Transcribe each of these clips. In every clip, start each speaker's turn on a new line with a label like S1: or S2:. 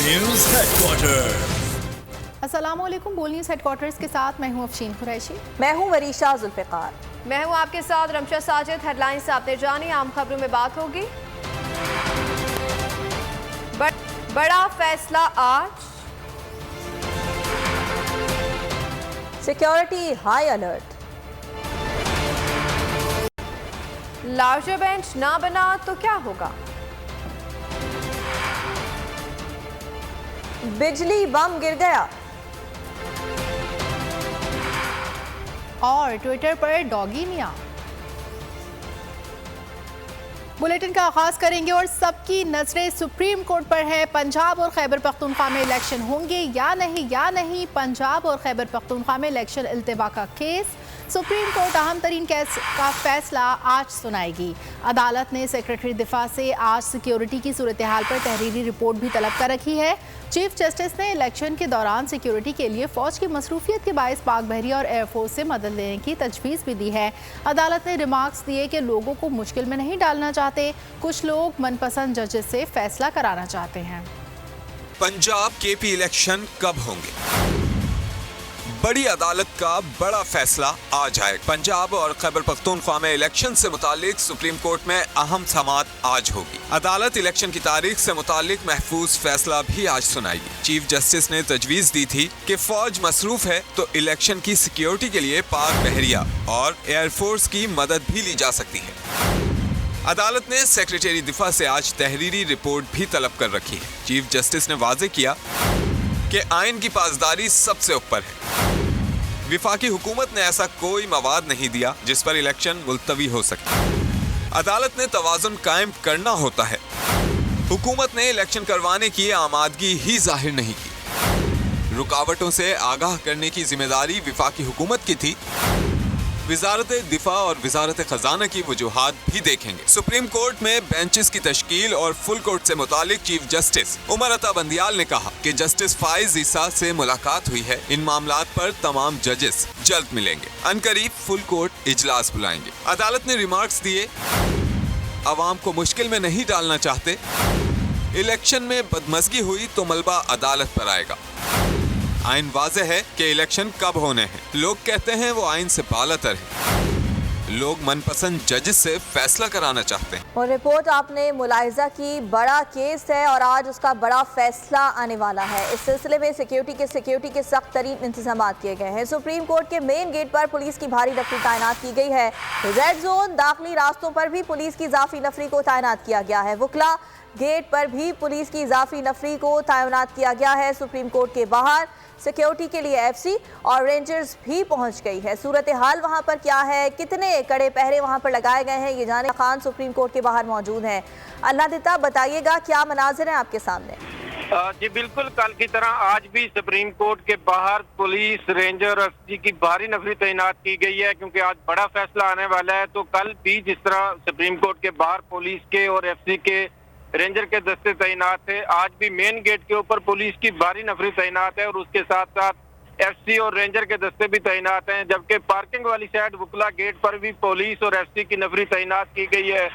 S1: News headquarter.
S2: अस्सलामुअलैकुम। बोल news headquarters के साथ मैं हूं अफशीन कुरैशी।
S3: मैं हूं वरीशा जुल्फ़िकार।
S4: मैं हूं आपके साथ रमशा साजिद। हेडलाइंस आपने जानी, आम खबरों में बात होगी। बड़ा फैसला आज,
S3: security high alert,
S4: larger bench ना बना तो क्या होगा,
S3: बिजली बम गिर गया,
S2: और ट्विटर पर डॉगी मियां। बुलेटिन का आगाज करेंगे और सबकी नजरें सुप्रीम कोर्ट पर है। पंजाब और खैबर पख्तूनख्वा में इलेक्शन होंगे या नहीं, पंजाब और खैबर पख्तूनख्वा में इलेक्शन इल्तिवा का केस सुप्रीम कोर्ट अहम तरीन केस का फैसला आज सुनाएगी। अदालत ने सेक्रेटरी दिफा से आज सिक्योरिटी की सूरत हाल पर तहरीरी रिपोर्ट भी तलब कर रखी है। चीफ जस्टिस ने इलेक्शन के दौरान सिक्योरिटी के लिए फौज की मसरूफियत के बायस पाक बहरिया और एयरफोर्स से मदद लेने की तजवीज़ भी दी है। अदालत ने रिमार्क्स दिए कि लोगों को मुश्किल में नहीं डालना चाहते, कुछ लोग मनपसंद जजेस से फैसला कराना चाहते हैं।
S5: पंजाब केपी इलेक्शन कब होंगे? बड़ी अदालत का बड़ा फैसला आ जाए। पंजाब और खैबर पख्तूनख्वा में इलेक्शन से मुतालिक सुप्रीम कोर्ट में अहम समाअत आज होगी। अदालत इलेक्शन की तारीख से मुतालिक महफूज फैसला भी आज सुनाएगी। चीफ जस्टिस ने तजवीज दी थी कि फौज मसरूफ है तो इलेक्शन की सिक्योरिटी के लिए पाक बहरिया और एयरफोर्स की मदद भी ली जा सकती है। अदालत ने सेक्रेटरी दिफा से आज तहरीरी रिपोर्ट भी तलब कर रखी है। चीफ जस्टिस ने वाजे किया कि आइन की पासदारी सबसे ऊपर है। विफाकी हुकूमत ने ऐसा कोई मवाद नहीं दिया जिस पर इलेक्शन मुलतवी हो सके। अदालत ने तवाजुन कायम करना होता है। हुकूमत ने इलेक्शन करवाने की आमादगी ही जाहिर नहीं की। रुकावटों से आगाह करने की जिम्मेदारी विफाकी हुकूमत की थी। वजारत दिफा और वजारत खजाना की वजूहात भी देखेंगे। सुप्रीम कोर्ट में बेंचेस की तश्कील और फुल कोर्ट से मुतालिक चीफ जस्टिस उमर अता बंदियाल ने कहा कि जस्टिस फाइज ईसा से मुलाकात हुई है। इन मामलात पर तमाम जजेस जल्द मिलेंगे। अनकरीब फुल कोर्ट इजलास बुलाएंगे। अदालत ने रिमार्क्स दिए, अवाम को मुश्किल में नहीं डालना चाहते, इलेक्शन में बदमज़गी हुई तो मलबा अदालत पर आएगा। आइन वाज़े है कि इलेक्शन कब होने हैं। लोग कहते हैं वो आइन से बालातर है। लोग मनपसंद जजेस से फैसला कराना चाहते हैं।
S3: और रिपोर्ट आपने मुलाहिजा की, बड़ा केस है और आज उसका बड़ा फैसला आने वाला है। इस सिलसिले में सिक्योरिटी के सख्त तरीन इंतजाम किए गए हैं। सुप्रीम कोर्ट के मेन गेट पर पुलिस की भारी नफरी तैनात की गई है। रेड जोन दाखिली रास्तों पर भी पुलिस की इजाफी नफरी को तैनात किया गया है। वकला गेट पर भी पुलिस की इजाफी नफरी को तैनात किया गया है। सुप्रीम कोर्ट के बाहर सिक्योरिटी के लिए एफसी और रेंजर्स भी पहुंच गई है। सूरत हाल वहां पर क्या है, कितने कड़े पहरे वहां पर लगाए गए हैं, ये जाने खान सुप्रीम कोर्ट के बाहर मौजूद हैं। अल्लाह दिता, बताइएगा क्या मनाजिर हैं आपके सामने?
S6: जी बिल्कुल, कल की तरह आज भी सुप्रीम कोर्ट के बाहर पुलिस, रेंजर, एफसी की भारी नफरी तैनात की गई है क्योंकि आज बड़ा फैसला आने वाला है। तो कल भी जिस तरह सुप्रीम कोर्ट के बाहर पुलिस के और एफसी के रेंजर के दस्ते तैनात थे, आज भी मेन गेट के ऊपर पुलिस की भारी नफरी तैनात है और उसके साथ साथ एफसी और रेंजर के दस्ते भी तैनात हैं। जबकि पार्किंग वाली साइड वकला गेट पर भी पुलिस और एफसी की नफरी तैनात की गई है।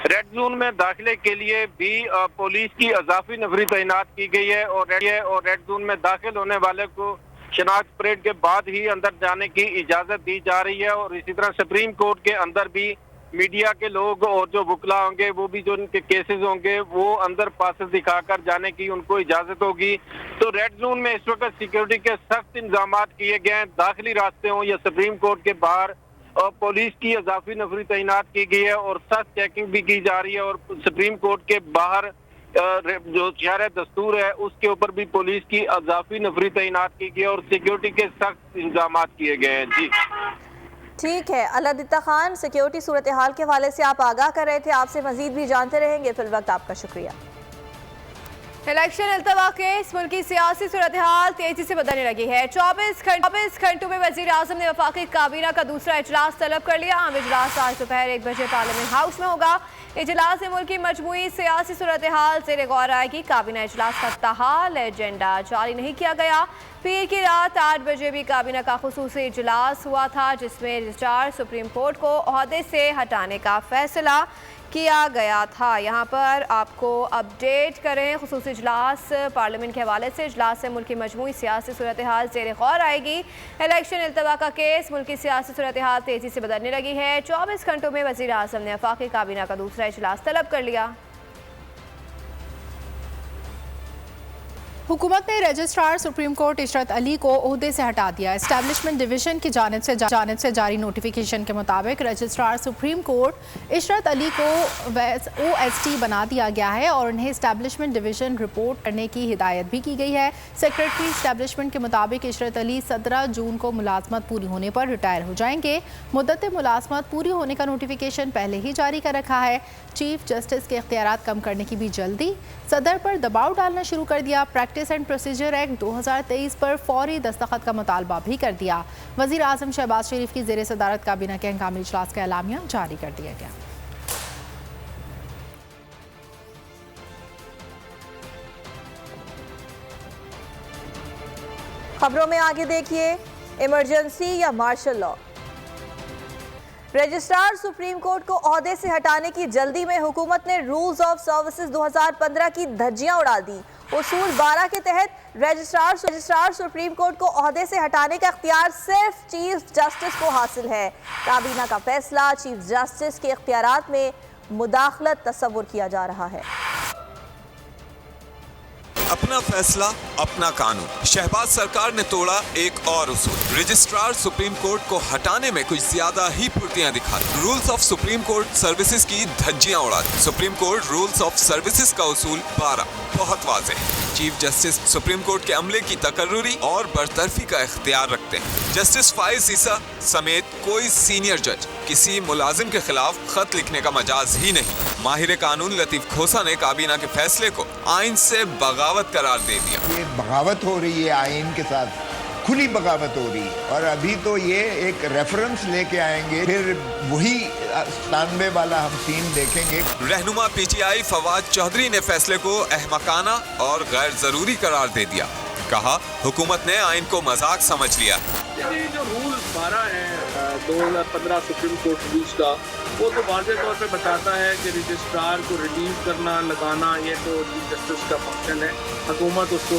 S6: रेड जोन में दाखिले के लिए भी पुलिस की इजाफी नफरी तैनात की गई है और रेड जोन में दाखिल होने वाले को शनाख्त परेड के बाद ही अंदर जाने की इजाजत दी जा रही है। और इसी तरह सुप्रीम कोर्ट के अंदर भी मीडिया के लोग और जो वकला होंगे, वो भी जो उनके केसेस होंगे, वो अंदर पासेस दिखाकर जाने की उनको इजाजत होगी। तो रेड जोन में इस वक्त सिक्योरिटी के सख्त इंतजाम किए गए हैं। दाखिली रास्ते हों या सुप्रीम कोर्ट के बाहर पुलिस की इजाफी नफरी तैनात की गई है और सख्त चेकिंग भी की जा रही है। और सुप्रीम कोर्ट के बाहर जो शहर दस्तूर है उसके ऊपर भी पुलिस की इजाफी नफरी तैनात की गई है और सिक्योरिटी के सख्त इंतजाम किए गए हैं। जी
S3: ठीक है, अल्लाह खान, सिक्योरिटी सूरत हाल के हवाले से आप आगाह कर रहे थे, आपसे मजीद भी जानते रहेंगे। फिल वक्त आपका शुक्रिया।
S4: इलेक्शन इल्तवा केस, मुल्की सियासी सूरत हाल तेजी से बदलने लगी है। 24 घंटों में वजीर आजम ने वफाकी काबीना का दूसरा इजलास तलब कर लिया। आम इजलास आज दोपहर 1 बजे पार्लियामेंट हाउस में होगा। इजलास में मुल्क की मजमूई सियासी सूरत हाल जेर गौर आएगी। काबीना इजलास का ताहाल एजेंडा जारी नहीं किया गया। पीर की रात 8 बजे भी काबीना का खुसूसी इजलास हुआ था जिसमें रजिस्ट्रार सुप्रीम कोर्ट को ओहदे से हटाने का फैसला किया गया था। यहाँ पर आपको अपडेट करें, खुसूसी इजलास पार्लियामेंट के हवाले से। इजलास से मुल्क की मजमूई सियासी सूरत हाल ज़ेर गौर आएगी। इलेक्शन इल्तवा का केस, मुल्क की सियासी सूरत हाल तेज़ी से बदलने लगी है। 24 घंटों में वज़ीर आज़म ने वफाकी काबीना का दूसरा इजलास तलब कर लिया।
S2: हुकूमत ने registrar supreme court Ishrat Ali को ओहदे से हटा दिया। एस्टैब्लिशमेंट डिवीजन की जानिब से जारी नोटिफिकेशन के मुताबिक registrar supreme court Ishrat Ali को OST बना दिया गया है और उन्हें एस्टैब्लिशमेंट डिवीजन रिपोर्ट करने की हिदायत भी की गई है। सेक्रेटरी एस्टैब्लिशमेंट के मुताबिक इशरत अली 17 जून को मुलाजमत पूरी होने पर रिटायर हो जाएंगे। मुद्दत मुलाजमत पूरी होने का नोटिफिकेशन पहले ही जारी कर रखा है। चीफ जस्टिस के इख्तियारात कम करने की भी जल्दी, सदर पर दबाव डालना शुरू कर दिया। प्रैक्टिस एंड प्रोसीजर एक्ट 2023 पर फौरी दस्तखत का मुतालबा भी कर दिया। वज़ीर आज़म शहबाज शरीफ की ज़ेर सदारत काबीना के हंगामी इजलास का एलामिया जारी कर दिया गया।
S3: खबरों में आगे देखिए, इमरजेंसी या martial law. Registrar supreme court को ओहदे से हटाने की जल्दी में हुकूमत ने रूल्स ऑफ सर्विसेज 2015 की धज्जियां उड़ा दी। उसूल 12 के तहत रजिस्ट्रार सुप्रीम कोर्ट को ओहदे से हटाने का इख्तियार सिर्फ चीफ जस्टिस को हासिल है। काबीना का फैसला, चीफ जस्टिस के इख्तियारात में मुदाखलत तस्वुर किया जा रहा है।
S5: अपना फैसला, अपना कानून। शहबाज सरकार ने तोड़ा एक और उसूल। रजिस्ट्रार सुप्रीम कोर्ट को हटाने में कुछ ज्यादा ही फुर्तियां दिखा दी। Rules of Supreme Court services की धज्जियां उड़ा दी। Supreme Court rules of services का उसूल 12 बहुत वाज़ेह है। चीफ जस्टिस सुप्रीम कोर्ट के अमले की तकर्रुरी और बरतरफी का इख्तियार रखते हैं। जस्टिस फाइज ईसा समेत कोई सीनियर जज किसी मुलाजिम के खिलाफ खत लिखने का मजाज ही नहीं। माहिर कानून लतीफ खोसा ने काबीना के फैसले को आइन से बगावत करार दे दिया।
S1: ये बगावत हो रही है, आइन के साथ खुली बगावत हो रही है। और अभी तो ये एक रेफरेंस लेके आएंगे, फिर वही 97 वाला हम सीन देखेंगे।
S5: रहनुमा PTI फवाद चौधरी ने फैसले को अहमकाना और गैर जरूरी करार दे दिया। कहा, हुकूमत ने आइन को मजाक समझ लिया।
S7: ये जो रूल 12 है 2015 सुप्रीम कोर्ट रूल्स का, वो तो वाज़ेह तौर पे बताता है कि रजिस्ट्रार को रिलीव करना, लगाना, ये तो चीफ जस्टिस का फंक्शन है। हुकूमत उसको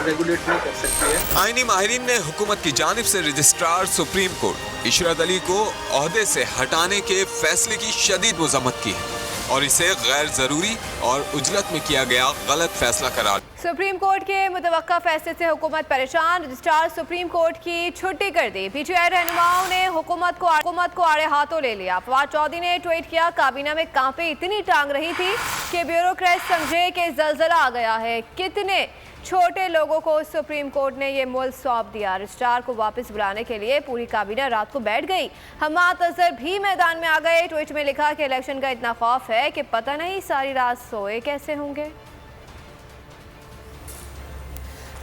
S7: रेगुलेट नहीं कर सकती है।
S5: आईनी माहिरीन ने हुकूमत की जानिब से registrar supreme court Ishrat Ali को ओहदे से हटाने के फैसले की शदीद मजम्मत की है और इसे गैर जरूरी और उजलत में किया गया गलत फैसला करार।
S4: सुप्रीम कोर्ट के मुतवक्का फैसले से हुकूमत परेशान, रजिस्ट्रार सुप्रीम कोर्ट की छुट्टी कर दी। PTI रहनुमाओं ने हुकूमत को आड़े हाथों ले लिया। फवाद चौधरी ने ट्वीट किया, काबीना में कांपे इतनी टांग रही थी कि ब्यूरोक्रेट समझे कि जलजला आ गया है। कितने छोटे लोगों को सुप्रीम कोर्ट ने ये मुल्क सौंप दिया। रजिस्ट्रार को वापस बुलाने के लिए पूरी काबीना रात को बैठ गई। हमाद अजहर भी मैदान में आ गए। ट्वीट में लिखा कि इलेक्शन का इतना खौफ है कि पता नहीं सारी रात सोए कैसे होंगे।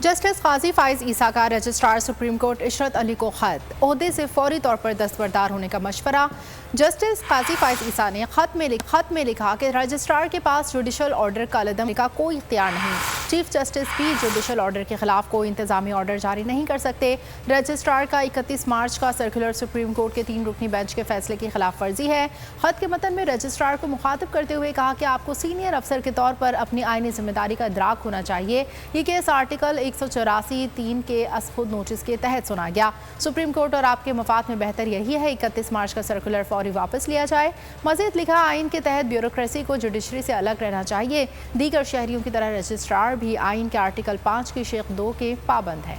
S2: जस्टिस काजी फाइज ईसा का registrar supreme court Ishrat Ali को खत, ओहदे से फौरी तौर पर दस्तबरदार होने का मशवरा। जस्टिस काजी फाइज ईसा ने खत में लिखा कि रजिस्ट्रार के पास जुडिशल ऑर्डर का कलम का कोई इख्तियार नहीं। चीफ जस्टिस भी जुडिशल ऑर्डर के खिलाफ कोई इंतजामी ऑर्डर जारी नहीं कर सकते। रजिस्ट्रार का 31 मार्च का सर्कुलर सुप्रीम कोर्ट के 3 रुकनी बेंच के फैसले की खिलाफ वर्जी है। खत के मतन में रजिस्ट्रार को मुखातिब करते हुए कहा कि आपको सीनियर अफसर के तौर पर अपनी आईनी जिम्मेदारी का इदराक होना चाहिए। ये केस आर्टिकल 184(3) के असखुद नोटिस के तहत सुना गया। सुप्रीम कोर्ट और आपके मफाद में बेहतर यही है 31 मार्च का सर्कुलर फौरी वापस लिया जाए। मजीद लिखा, आइन के तहत ब्यूरोक्रेसी को जुडिशरी से अलग रहना चाहिए। दीगर शहरियों की तरह रजिस्ट्रार भी आइन के आर्टिकल 5 की शेख 2 के पाबंद है।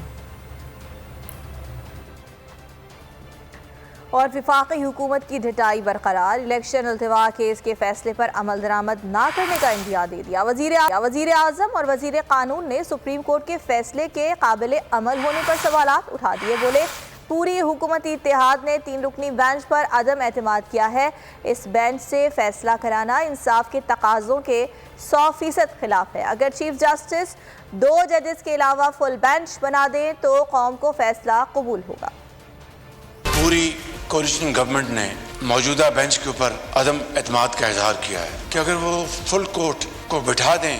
S3: और विफाकी हुकूमत की ढिटाई बरकरार, इलेक्शन इल्तिवा केस के फैसले पर अमल दरामद ना करने का इंदिया दे दिया। वजीर आज़म और वजीर कानून ने सुप्रीम कोर्ट के फैसले के काबिल अमल होने पर सवालात उठा दिए। बोले, पूरी हुकूमती इत्तेहाद ने 3 रुकनी बेंच पर अदम एतमाद किया है। इस बेंच से फैसला कराना इंसाफ के तकाज़ों के 100% खिलाफ है। अगर चीफ जस्टिस 2 जजेस के अलावा फुल बेंच बना दें तो कौम को फैसला कबूल होगा।
S8: पूरी कोलिशन गवर्नमेंट ने मौजूदा बेंच के ऊपर अदम एतमाद का इजहार किया है कि अगर वो फुल कोर्ट को बिठा दें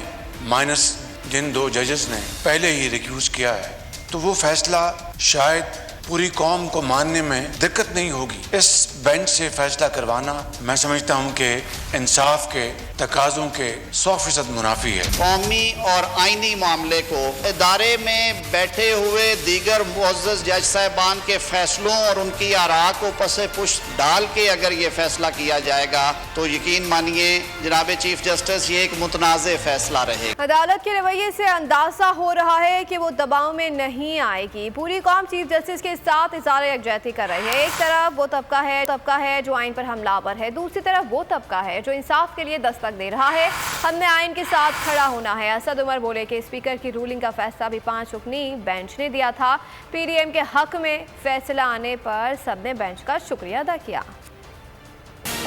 S8: माइनस जिन 2 जजेस ने पहले ही रिक्यूज किया है, तो वो फैसला शायद पूरी कौम को मानने में दिक्कत नहीं होगी। इस बेंच से फैसला करवाना मैं समझता हूं कि इंसाफ के तकाजों के 100% मुनाफी है।
S9: कौमी और आईनी मामले को इदारे में बैठे हुए दीगर मुअज़्ज़ज़ जज साहिबान के फैसलों और उनकी आरा को पसे पुश्त डाल के अगर ये फैसला किया जाएगा तो यकीन मानिए जनाब चीफ जस्टिस, ये एक मुतनाज़े फैसला रहेगा।
S4: अदालत के रवैये से अंदाजा हो रहा है कि वो दबाव में नहीं आएगी। पूरी कौम चीफ जस्टिस के साथ इज़हार यकजहती कर रही है। एक तरफ वो तबका है जो आइन पर हमलावर है, दूसरी तरफ वो तबका है जो इंसाफ के लिए दस्तक दे रहा है। हमने आइन के साथ खड़ा होना है। असद उमर बोले कि स्पीकर की रूलिंग का फैसला भी 5 रुकनी बेंच ने दिया था। पीडीएम के हक में फैसला आने पर सबने बेंच का शुक्रिया अदा किया।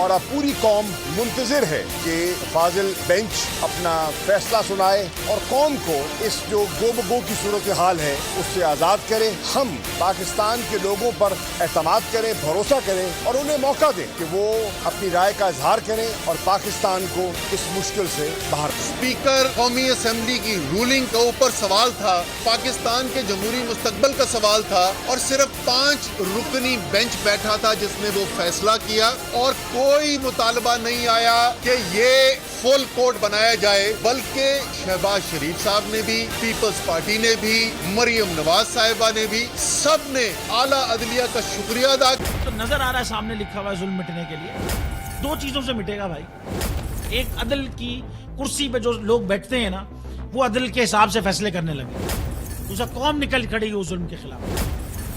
S10: और अब पूरी कौम मुंतजिर है कि फाजिल बेंच अपना फैसला सुनाए और कौम को इस जो गो की सूरत हाल है उससे आज़ाद करे। हम पाकिस्तान के लोगों पर एतमाद करें, भरोसा करें और उन्हें मौका दें कि वो अपनी राय का इजहार करें और पाकिस्तान को इस मुश्किल से बाहर।
S11: स्पीकर कौमी असम्बली की रूलिंग के ऊपर सवाल था, पाकिस्तान के जमहूरी मुस्तकबल का सवाल था और सिर्फ 5 रुकनी बेंच बैठा था जिसने वो फैसला किया और कोई मुतालबा नहीं आया कि ये फुल कोर्ट बनाया जाए, बल्कि शहबाज शरीफ साहब ने भी, पीपल्स पार्टी ने भी, मरियम नवाज साहिबा ने भी, सब ने आला अदलिया का शुक्रिया अदा।
S12: तो नजर आ रहा है सामने लिखा हुआ है जुल्म मिटने के लिए 2 चीजों से मिटेगा भाई। एक, अदल की कुर्सी पे जो लोग बैठते हैं ना वो अदल के हिसाब से फैसले करने लगे। दूसरा, कौम निकल खड़ेगी उस जुल्म के खिलाफ,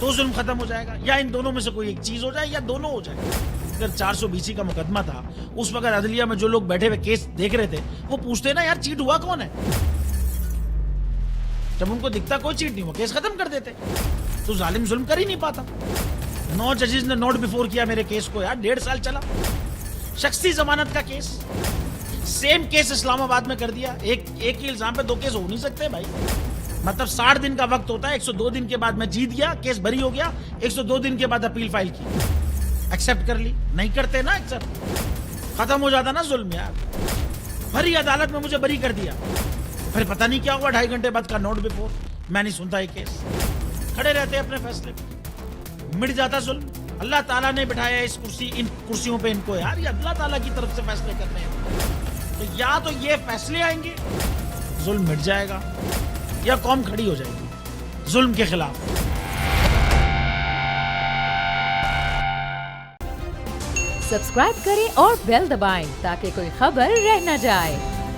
S12: तो जुल्म खत्म हो जाएगा। या इन दोनों में से कोई एक चीज हो जाए या दोनों हो जाए। अगर 420 का मुकदमा था, उस वक्त अदलिया में जो लोग बैठे हुए केस देख रहे थे वो पूछते ना यार चीट हुआ कौन है। जब उनको दिखता कोई चीट नहीं हुआ, केस खत्म कर देते। तो जालिम जुल्म कर ही नहीं पाता। 9 जजेस ने नोट बिफोर किया मेरे केस को यार, 1.5 साल चला। शख्सी जमानत का केस, सेम केस इस्लामाबाद में कर दिया। एक ही इल्जाम पे 2 केस हो नहीं सकते भाई। मतलब 60 दिन का वक्त होता है। 102 दिन के बाद मैं जीत गया, केस बरी हो गया। 102 दिन के बाद अपील फाइल की, एक्सेप्ट कर ली। नहीं करते ना एक्सेप्ट, खत्म हो जाता ना जुल्म यार। भरी अदालत में मुझे बरी कर दिया, फिर पता नहीं क्या हुआ 2.5 घंटे बाद का नोट बिफोर। मैं नहीं सुनता ये केस, खड़े रहते अपने फैसले पे, मिट जाता जुल्म। अल्लाह ताला ने बिठाया इन कुर्सियों पे इनको यार, ये अल्लाह ताला की तरफ से फैसले करने हैं। तो या तो ये फैसले आएंगे, जुल्म मिट जाएगा, या कौम खड़ी हो जाएगी जुल्म के खिलाफ।
S13: सब्सक्राइब करें और बेल दबाएं ताकि कोई खबर रह न जाए।